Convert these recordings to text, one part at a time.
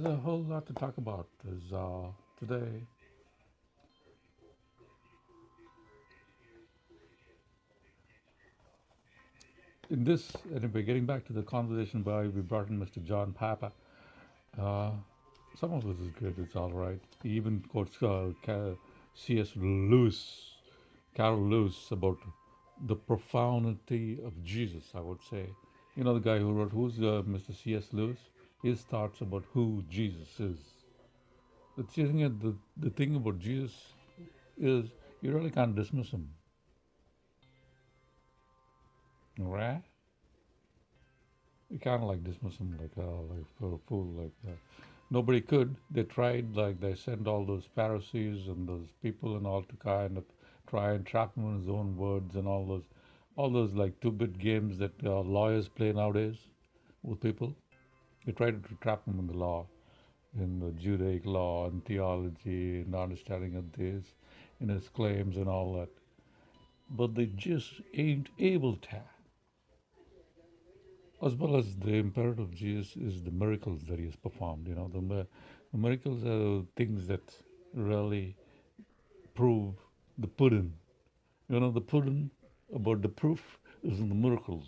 There's a whole lot to talk about today. In this, anyway, getting back to the conversation why we brought in Mr. John Papa, uh, some of this is good, it's all right. He even quotes C.S. Lewis, Carol Lewis, about the profundity of Jesus, I would say. You know the guy who wrote, who's Mr. C.S. Lewis? His thoughts about who Jesus is. The thing about Jesus is you really can't dismiss him, right? You can't like dismiss him like for a fool like that. Nobody could. They tried, like they sent all those Pharisees and those people and all to kind of try and trap him in his own words and all those like two-bit games that lawyers play nowadays with people. They tried to trap him in the law, in the Judaic law and theology and understanding of this, in his claims and all that. But they just ain't able to. As well as the imperative of Jesus is the miracles that he has performed. You know, the miracles are things that really prove the pudding. You know, the pudding about the proof is in the miracles.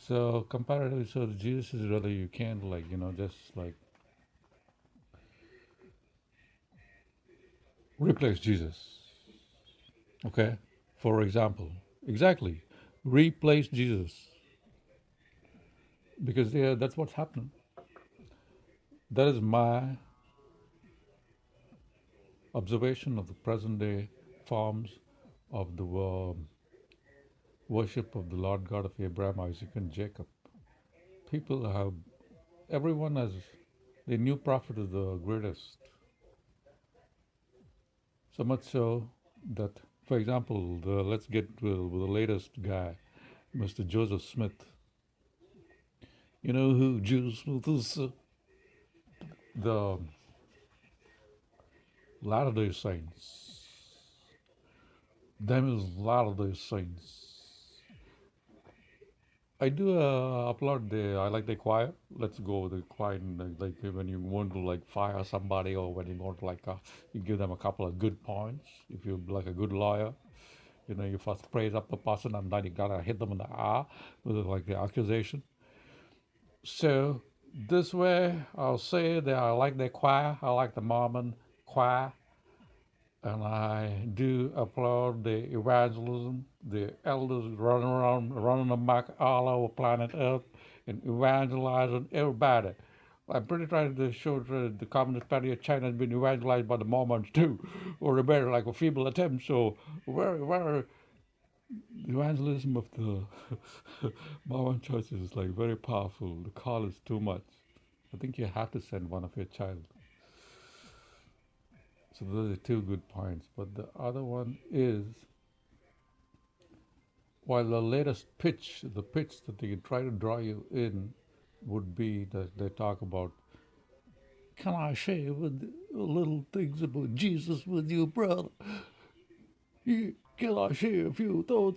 So comparatively, so Jesus is really, you can't like, just like replace Jesus. Okay? For example, exactly. Replace Jesus. Because yeah, that's what's happening. That is my observation of the present day forms of the worship of the Lord God of Abraham, Isaac, and Jacob. People have, everyone has, the new prophet is the greatest. So much so that, for example, let's get with the latest guy, Mr. Joseph Smith. You know who Joseph Smith is? The Latter-day Saints. Them is Latter-day Saints. I do upload I like the choir. Let's go with the choir. And, like when you want to like fire somebody or when you want to like, you give them a couple of good points. If you're like a good lawyer, you first praise up the person and then you gotta hit them in the eye with like the accusation. So this way, I'll say that I like the choir. I like the Mormon choir. And I do applaud the evangelism, the elders running amok all over planet Earth and evangelizing everybody. I'm pretty trying to show that the Communist Party of China has been evangelized by the Mormons too, or better, like a feeble attempt. So, where the evangelism of the Mormon church is like very powerful. The call is too much. I think you have to send one of your child. So those are two good points. But the other one is, while the latest pitch, the pitch that they can try to draw you in would be that they talk about, can I share with little things about Jesus with you, brother? Can I share a few thoughts